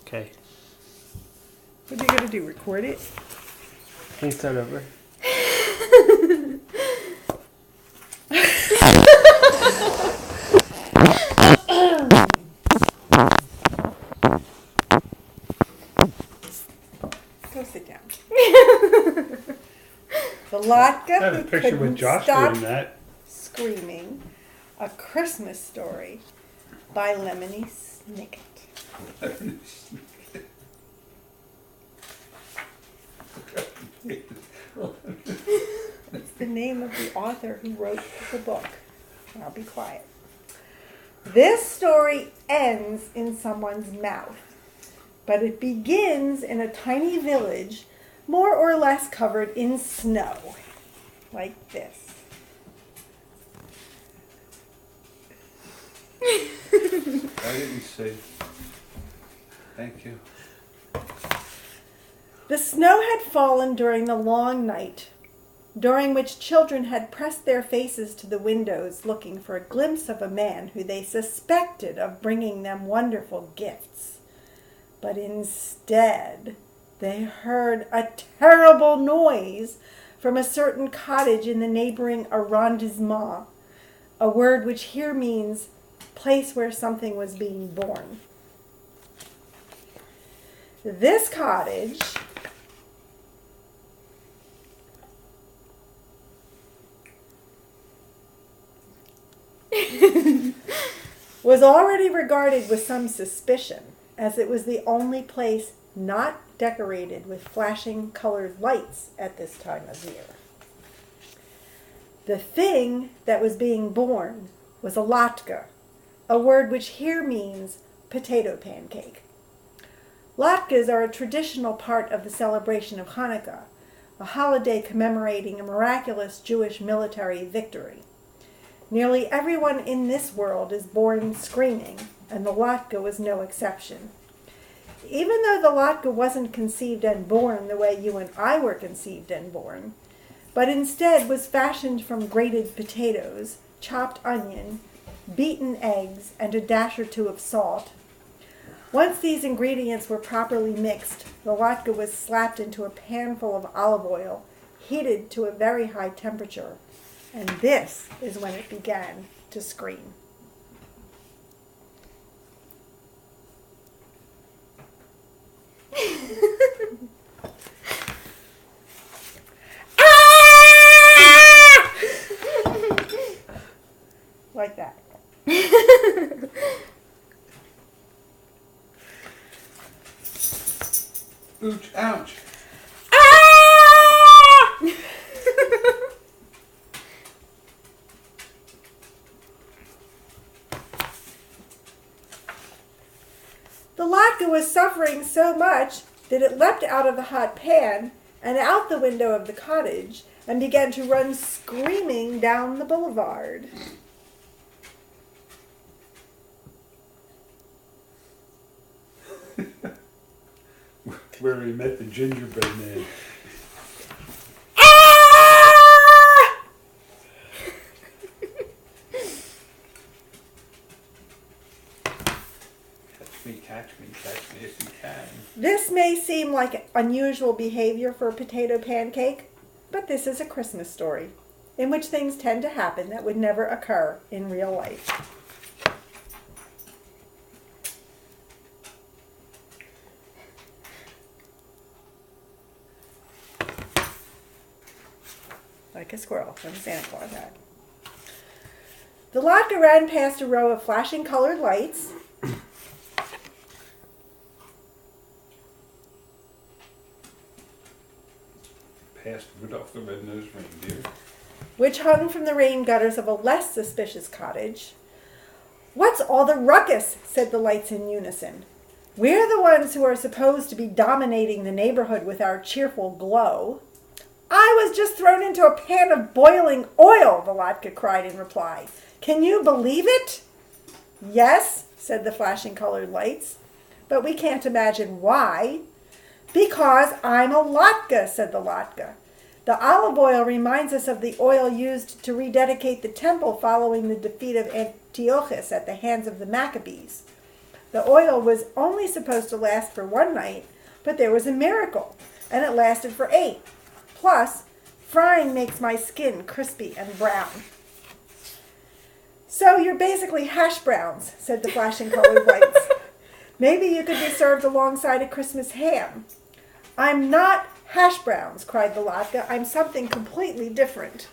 Okay. What are you going to do, record it? Can you start over? Go sit down. The latke I have a picture with Josh doing that. Screaming. A Christmas Story by Lemony Snicket. It's the name of the author who wrote the book. I'll be quiet. This story ends in someone's mouth, but it begins in a tiny village, more or less covered in snow, like this. I didn't see. Thank you. The snow had fallen during the long night, during which children had pressed their faces to the windows looking for a glimpse of a man who they suspected of bringing them wonderful gifts. But instead, they heard a terrible noise from a certain cottage in the neighboring arrondissement, a word which here means place where something was being born. This cottage was already regarded with some suspicion, as it was the only place not decorated with flashing colored lights at this time of year. The thing that was being born was a latke, a word which here means potato pancake. Latkes are a traditional part of the celebration of Chanukah, a holiday commemorating a miraculous Jewish military victory. Nearly everyone in this world is born screaming, and the latke was no exception. Even though the latke wasn't conceived and born the way you and I were conceived and born, but instead was fashioned from grated potatoes, chopped onion, beaten eggs, and a dash or two of salt. Once these ingredients were properly mixed, the latke was slapped into a pan full of olive oil, heated to a very high temperature, and this is when it began to scream. Like that. Ouch, ouch. The latke was suffering so much that it leapt out of the hot pan and out the window of the cottage and began to run screaming down the boulevard. Where we met the gingerbread man. Catch me if you can. This may seem like unusual behavior for a potato pancake, but this is a Christmas story in which things tend to happen that would never occur in real life. Like a squirrel from Santa Claus hat. The latke ran past a row of flashing colored lights. Past Rudolph the Red-Nosed Reindeer. Which hung from the rain gutters of a less suspicious cottage. "What's all the ruckus?" said the lights in unison. "We're the ones who are supposed to be dominating the neighborhood with our cheerful glow." "I was just thrown into a pan of boiling oil," the latke cried in reply. "Can you believe it?" "Yes," said the flashing colored lights, "but we can't imagine why." "Because I'm a latke," said the latke. "The olive oil reminds us of the oil used to rededicate the temple following the defeat of Antiochus at the hands of the Maccabees. The oil was only supposed to last for 1 night, but there was a miracle, and it lasted for 8. Plus, frying makes my skin crispy and brown. So you're basically hash browns, said the flashing colored lights. Maybe you could be served alongside a Christmas ham. I'm not hash browns, cried the latke. I'm something completely different.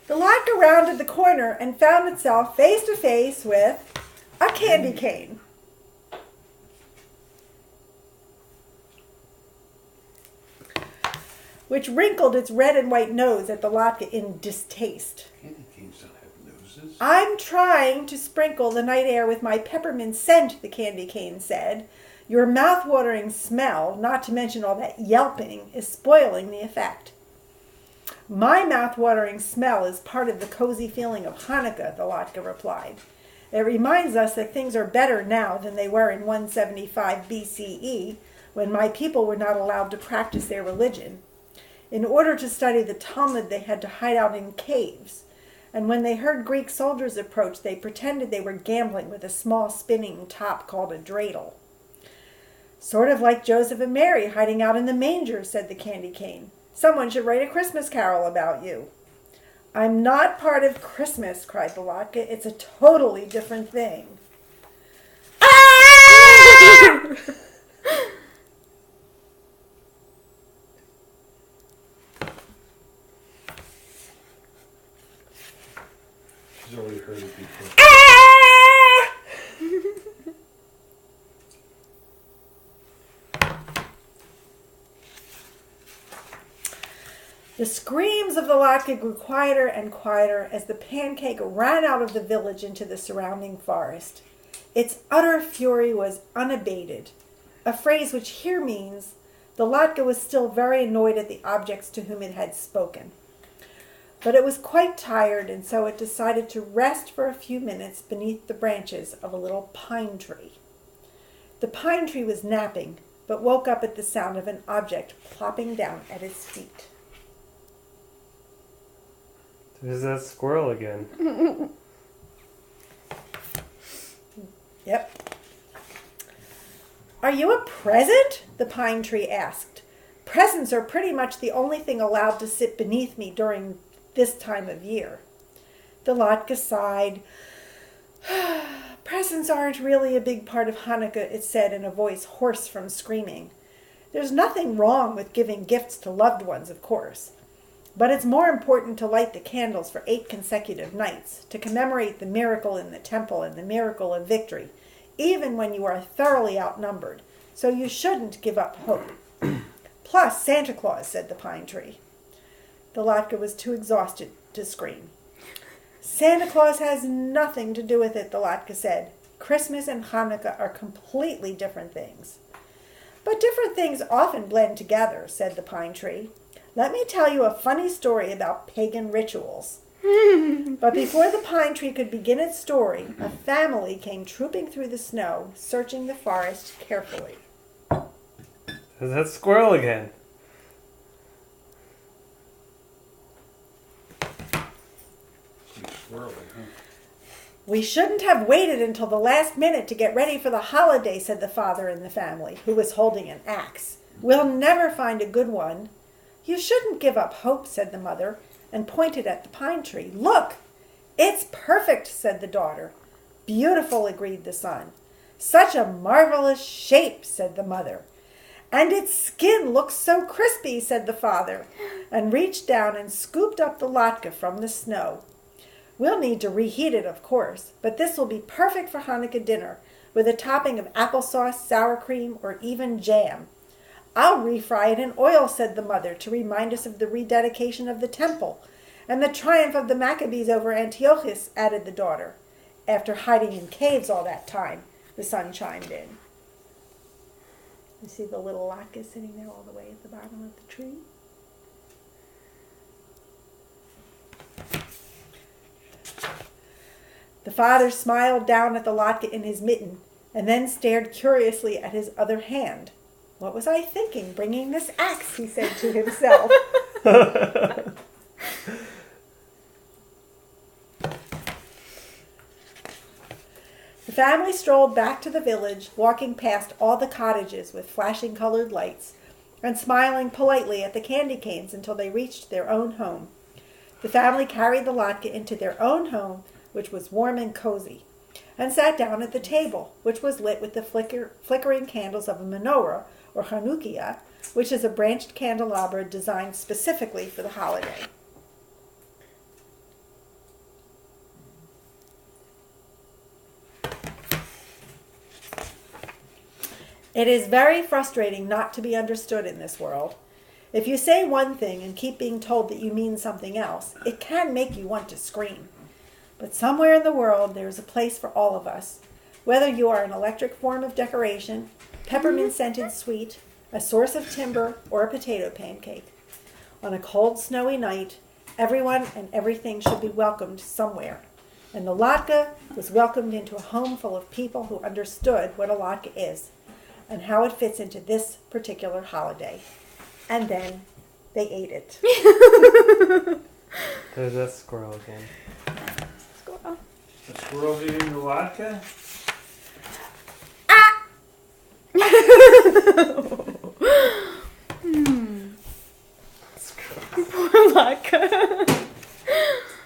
The latke rounded the corner and found itself face to face with a candy cane. Which wrinkled its red and white nose at the latke in distaste. Candy canes don't have noses. I'm trying to sprinkle the night air with my peppermint scent, the candy cane said. Your mouth-watering smell, not to mention all that yelping, is spoiling the effect. My mouth-watering smell is part of the cozy feeling of Chanukah, the latke replied. It reminds us that things are better now than they were in 175 BCE, when my people were not allowed to practice their religion. In order to study the Talmud, they had to hide out in caves. And when they heard Greek soldiers approach, they pretended they were gambling with a small spinning top called a dreidel. Sort of like Joseph and Mary hiding out in the manger, said the candy cane. Someone should write a Christmas carol about you. I'm not part of Christmas, cried the latke. It's a totally different thing. Ah! She's already heard it before. The screams of the latke grew quieter and quieter as the pancake ran out of the village into the surrounding forest. Its utter fury was unabated, a phrase which here means the latke was still very annoyed at the objects to whom it had spoken. But it was quite tired, and so it decided to rest for a few minutes beneath the branches of a little pine tree. The pine tree was napping, but woke up at the sound of an object plopping down at its feet. There's that squirrel again. Yep. Are you a present? The pine tree asked. Presents are pretty much the only thing allowed to sit beneath me during this time of year. The latke sighed. Presents aren't really a big part of Chanukah, it said in a voice hoarse from screaming. There's nothing wrong with giving gifts to loved ones, of course. But it's more important to light the candles for 8 consecutive nights, to commemorate the miracle in the temple and the miracle of victory, even when you are thoroughly outnumbered. So you shouldn't give up hope. Plus Santa Claus, said the pine tree. The latke was too exhausted to scream. Santa Claus has nothing to do with it, the latke said. Christmas and Chanukah are completely different things. But different things often blend together, said the pine tree. Let me tell you a funny story about pagan rituals. But before the pine tree could begin its story, a family came trooping through the snow, searching the forest carefully. There's that squirrel again. Squirrely, huh? We shouldn't have waited until the last minute to get ready for the holiday, said the father in the family, who was holding an axe. We'll never find a good one. You shouldn't give up hope, said the mother, and pointed at the pine tree. Look, it's perfect, said the daughter. Beautiful, agreed the son. Such a marvelous shape, said the mother. And its skin looks so crispy, said the father, and reached down and scooped up the latke from the snow. We'll need to reheat it, of course, but this will be perfect for Chanukah dinner, with a topping of applesauce, sour cream, or even jam. I'll refry it in oil, said the mother, to remind us of the rededication of the temple, and the triumph of the Maccabees over Antiochus, added the daughter. After hiding in caves all that time, the son chimed in. You see the little latke sitting there all the way at the bottom of the tree? The father smiled down at the latke in his mitten and then stared curiously at his other hand. What was I thinking, bringing this axe, he said to himself. The family strolled back to the village, walking past all the cottages with flashing colored lights and smiling politely at the candy canes until they reached their own home. The family carried the latke into their own home, which was warm and cozy, and sat down at the table, which was lit with the flickering candles of a menorah, or Chanukah, which is a branched candelabra designed specifically for the holiday. It is very frustrating not to be understood in this world. If you say one thing and keep being told that you mean something else, it can make you want to scream. But somewhere in the world there is a place for all of us, whether you are an electric form of decoration, peppermint-scented sweet, a source of timber, or a potato pancake. On a cold, snowy night, everyone and everything should be welcomed somewhere. And the latke was welcomed into a home full of people who understood what a latke is and how it fits into this particular holiday. And then they ate it. There's that squirrel again. Squirrel. A squirrel eating the latke? Poor latke.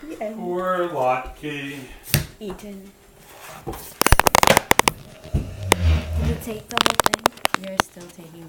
The end. Poor latke. Eaten. Did you take the whole thing? You're still taking